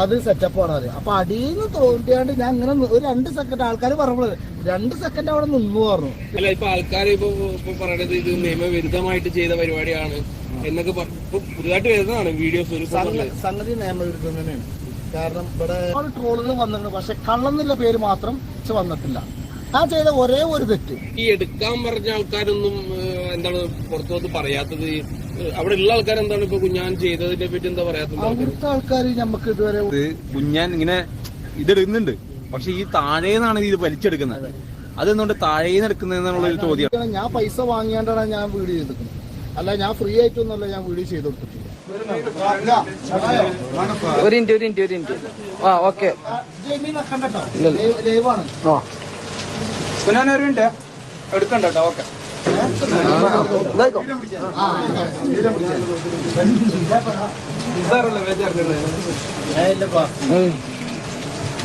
അത് സെറ്റപ്പാണ് അത്. അപ്പൊ അടിയിൽ നിന്ന് തോണ്ടിയാണ്ട് ഞാൻ ഇങ്ങനെ ഒരു 2 സെക്കൻഡ് ആൾക്കാർ പറഞ്ഞത് 2 സെക്കൻഡ് അവിടെ നിന്ന് പറഞ്ഞു. അല്ല, ഇപ്പൊ ആൾക്കാർ ഇപ്പൊ പറയണത് ഇത് നിയമവിരുദ്ധമായിട്ട് ചെയ്ത പരിപാടിയാണ് എന്നൊക്കെ പുതുതായിട്ട് വരുന്നതാണ് വീഡിയോസ്. സംഗതി നിയമവിരുദ്ധം തന്നെയാണ്. കാരണം ഇവിടെ ട്രോളുകൾ വന്നിട്ടുണ്ട്, പക്ഷെ കള്ളെന്നുള്ള പേര് മാത്രം വന്നിട്ടില്ല. ആ ചെയ്ത ഒരേ ഒരു തെറ്റ് ഈ എടുക്കാൻ പറഞ്ഞ ആൾക്കാരൊന്നും എന്താണ് പുറത്തോട്ട് പറയാത്തത്? അവിടെ ഉള്ള ആൾക്കാർ എന്താണ് ഇപ്പൊ കുഞ്ഞാൻ ചെയ്തതിനെ പറ്റി എന്താ പറയാത്തത്? അവിടുത്തെ ആൾക്കാർ നമുക്ക് ഇതുവരെ കുഞ്ഞാൻ ഇങ്ങനെ ഇതെടുക്കുന്നുണ്ട്, പക്ഷെ ഈ താഴേന്നാണ് ഇത് വലിച്ചെടുക്കുന്നത്. അതെന്തുകൊണ്ട് താഴേന്ന് എടുക്കുന്നതെന്നുള്ള ഒരു ചോദ്യം. ഞാൻ പൈസ വാങ്ങിയാണ്ടാണ് ഞാൻ വീഡിയോ ചെയ്തിരിക്കുന്നത്, അല്ല ഞാൻ ഫ്രീ ആയിട്ടൊന്നുമല്ല ഞാൻ വീഡിയോ ചെയ്ത് കൊടുത്തിട്ടില്ല. ഒരു മിനിറ്റ്. ആ ഓക്കെ, ലൈവാണ്. ഒരു മിനിറ്റ് എടുക്കണ്ട കേട്ടോ. ഓക്കെ,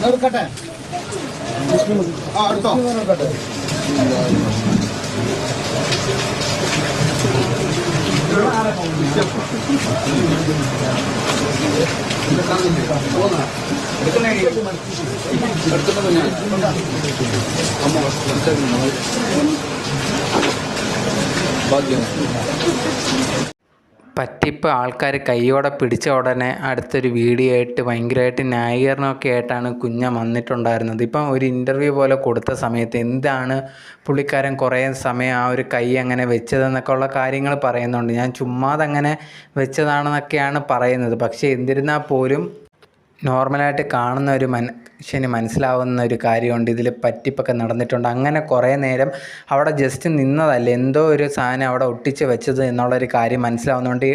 എടുക്കട്ടെ. പറ്റിപ്പ് ആൾക്കാർ കൈയോടെ പിടിച്ച ഉടനെ അടുത്തൊരു വീഡിയോ ആയിട്ട് ഭയങ്കരമായിട്ട് ന്യായീകരണമൊക്കെ ആയിട്ടാണ് കുഞ്ഞൻ വന്നിട്ടുണ്ടായിരുന്നത്. ഇപ്പം ഒരു ഇൻ്റർവ്യൂ പോലെ കൊടുത്ത സമയത്ത് എന്താണ് പുള്ളിക്കാരൻ കുറേ സമയം ആ ഒരു കൈ അങ്ങനെ വെച്ചതെന്നൊക്കെ ഉള്ള കാര്യങ്ങൾ പറയുന്നുണ്ട്. ഞാൻ ചുമ്മാതങ്ങനെ വെച്ചതാണെന്നൊക്കെയാണ് പറയുന്നത്. പക്ഷേ എന്നിരുന്നാൽ പോലും നോർമലായിട്ട് കാണുന്ന ഒരു മനുഷ്യന് മനസ്സിലാവുന്ന ഒരു കാര്യമുണ്ട്, ഇതിൽ പറ്റിപ്പൊക്കെ നടന്നിട്ടുണ്ട്. അങ്ങനെ കുറേ നേരം അവിടെ ജസ്റ്റ് നിന്നതല്ല, എന്തോ ഒരു സാധനം അവിടെ ഒട്ടിച്ച് വെച്ചത് എന്നുള്ളൊരു കാര്യം മനസ്സിലാവുന്നതുകൊണ്ട്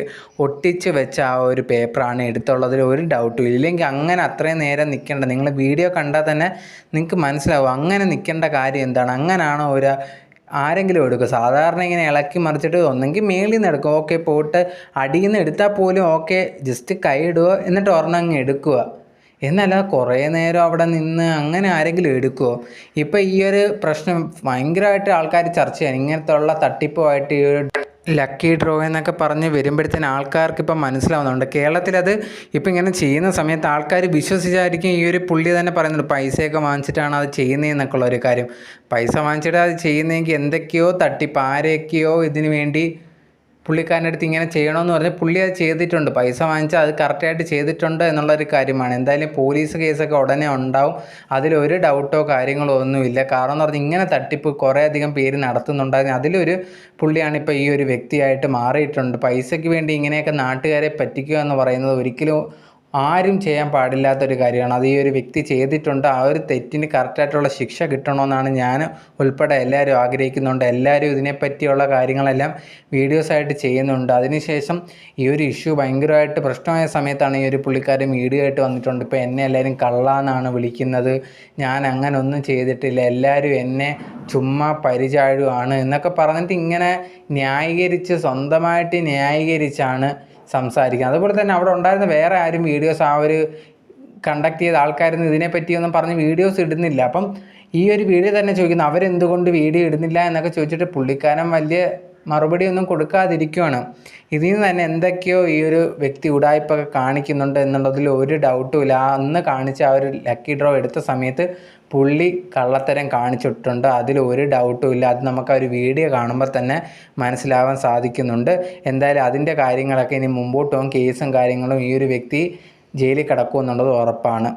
ഒട്ടിച്ച് വെച്ച ആ ഒരു പേപ്പറാണ് എടുത്തുള്ളതിൽ ഒരു ഡൗട്ടും ഇല്ല. ഇല്ലെങ്കിൽ അങ്ങനെ അത്രയും നേരം നിൽക്കേണ്ട, നിങ്ങൾ വീഡിയോ കണ്ടാൽ തന്നെ നിങ്ങൾക്ക് മനസ്സിലാവും അങ്ങനെ നിൽക്കേണ്ട കാര്യം എന്താണ്. അങ്ങനെയാണോ ഒരു ആരെങ്കിലും എടുക്കുക? സാധാരണ ഇങ്ങനെ ഇളക്കി മറിച്ചിട്ട് ഒന്നെങ്കിൽ മേളിൽ നിന്ന് എടുക്കുക, ഓക്കെ പോട്ട് അടിയിൽ നിന്ന് എടുത്താൽ പോലും ഓക്കെ, ജസ്റ്റ് കൈ ഇടുക എന്നിട്ട് ഒരെണ്ണം അങ്ങ് എടുക്കുക. എന്നല്ല കുറേ നേരം അവിടെ നിന്ന് അങ്ങനെ ആരെങ്കിലും എടുക്കുമോ? ഇപ്പം ഈ ഒരു പ്രശ്നം ഭയങ്കരമായിട്ട് ആൾക്കാർ ചർച്ച ചെയ്യാൻ, ഇങ്ങനത്തെ ഉള്ള തട്ടിപ്പുമായിട്ട് ഈ ഒരു ലക്കി ഡ്രോ എന്നൊക്കെ പറഞ്ഞ് വരുമ്പോഴത്തേന് ആൾക്കാർക്ക് ഇപ്പം മനസ്സിലാവുന്നുണ്ട്. കേരളത്തിലത് ഇപ്പം ഇങ്ങനെ ചെയ്യുന്ന സമയത്ത് ആൾക്കാർ വിശ്വസിച്ചായിരിക്കും ഈ ഒരു പുള്ളി തന്നെ പറയുന്നുണ്ട് പൈസയൊക്കെ വാങ്ങിച്ചിട്ടാണ് അത് ചെയ്യുന്നതെന്നൊക്കെ ഉള്ള ഒരു കാര്യം. പൈസ വാങ്ങിച്ചിട്ട് അത് ചെയ്യുന്നതെങ്കിൽ എന്തൊക്കെയോ തട്ടിപ്പ് ആരെയൊക്കെയോ ഇതിനു വേണ്ടി പുള്ളിക്കാരൻ്റെ അടുത്ത് ഇങ്ങനെ ചെയ്യണമെന്ന് പറഞ്ഞാൽ പുള്ളി അത് ചെയ്തിട്ടുണ്ട്. പൈസ വാങ്ങിച്ചാൽ അത് കറക്റ്റായിട്ട് ചെയ്തിട്ടുണ്ട് എന്നുള്ളൊരു കാര്യമാണ്. എന്തായാലും പോലീസ് കേസൊക്കെ ഉടനെ ഉണ്ടാവും, അതിലൊരു ഡൗട്ടോ കാര്യങ്ങളോ ഒന്നുമില്ല. കാരണം എന്ന് പറഞ്ഞാൽ ഇങ്ങനെ തട്ടിപ്പ് കുറേ അധികം പേര് നടത്തുന്നുണ്ടായിരുന്നു. അതിലൊരു പുള്ളിയാണ് ഇപ്പോൾ ഈ ഒരു വ്യക്തിയായിട്ട് മാറിയിട്ടുണ്ട്. പൈസയ്ക്ക് വേണ്ടി ഇങ്ങനെയൊക്കെ നാട്ടുകാരെ പറ്റിക്കുക എന്ന് പറയുന്നത് ഒരിക്കലും ആരും ചെയ്യാൻ പാടില്ലാത്തൊരു കാര്യമാണ്. അത് ഈ ഒരു വ്യക്തി ചെയ്തിട്ടുണ്ട്. ആ ഒരു തെറ്റിന് കറക്റ്റായിട്ടുള്ള ശിക്ഷ കിട്ടണമെന്നാണ് ഞാൻ ഉൾപ്പെടെ എല്ലാവരും ആഗ്രഹിക്കുന്നുണ്ട്. എല്ലാവരും ഇതിനെപ്പറ്റിയുള്ള കാര്യങ്ങളെല്ലാം വീഡിയോസായിട്ട് ചെയ്യുന്നുണ്ട്. അതിനുശേഷം ഈ ഒരു ഇഷ്യൂ ഭയങ്കരമായിട്ട് പ്രശ്നമായ സമയത്താണ് ഈ ഒരു പുള്ളിക്കാരൻ വീഡിയോ ആയിട്ട് വന്നിട്ടുണ്ട്. ഇപ്പോൾ എന്നെ എല്ലാവരും കള്ളാന്നാണ് വിളിക്കുന്നത്, ഞാൻ അങ്ങനെ ഒന്നും ചെയ്തിട്ടില്ല, എല്ലാവരും എന്നെ ചുമ്മാ പരിചാഴുവാണ് എന്നൊക്കെ പറഞ്ഞിട്ട് ഇങ്ങനെ ന്യായീകരിച്ച് സ്വന്തമായിട്ട് ന്യായീകരിച്ചാണ് സംസാരിക്കുന്നത്. അതുപോലെ തന്നെ അവിടെ ഉണ്ടായിരുന്ന വേറെ ആരും വീഡിയോസ് ആ ഒരു കണ്ടക്ട് ചെയ്ത ആൾക്കാരൊന്നും ഇതിനെപ്പറ്റിയൊന്നും പറഞ്ഞ് വീഡിയോസ് ഇടുന്നില്ല. അപ്പം ഈ ഒരു വീഡിയോ തന്നെ ചോദിക്കുന്നു അവരെന്തുകൊണ്ട് വീഡിയോ ഇടുന്നില്ല എന്നൊക്കെ ചോദിച്ചിട്ട് പുള്ളിക്കാരൻ വലിയ മറുപടി ഒന്നും കൊടുക്കാതിരിക്കുകയാണ്. ഇതിൽ നിന്ന് തന്നെ എന്തൊക്കെയോ ഈ ഒരു വ്യക്തി ഉടായ്പൊക്കെ കാണിക്കുന്നുണ്ട് എന്നുള്ളതിൽ ഒരു ഡൗട്ടും ഇല്ല. അന്ന് കാണിച്ച ആ ഒരു ലക്കി ഡ്രോ എടുത്ത സമയത്ത് പുള്ളി കള്ളത്തരം കാണിച്ചിട്ടുണ്ട്, അതിൽ ഒരു ഡൗട്ടും ഇല്ല. അത് നമുക്ക് ആ ഒരു വീഡിയോ കാണുമ്പോൾ തന്നെ മനസ്സിലാവാൻ സാധിക്കുന്നുണ്ട്. എന്തായാലും അതിൻ്റെ കാര്യങ്ങളൊക്കെ ഇനി മുമ്പോട്ട് പോകും, കേസും കാര്യങ്ങളും ഈ ഒരു വ്യക്തി ജയിലിൽ കിടക്കുമെന്നുള്ളത് ഉറപ്പാണ്.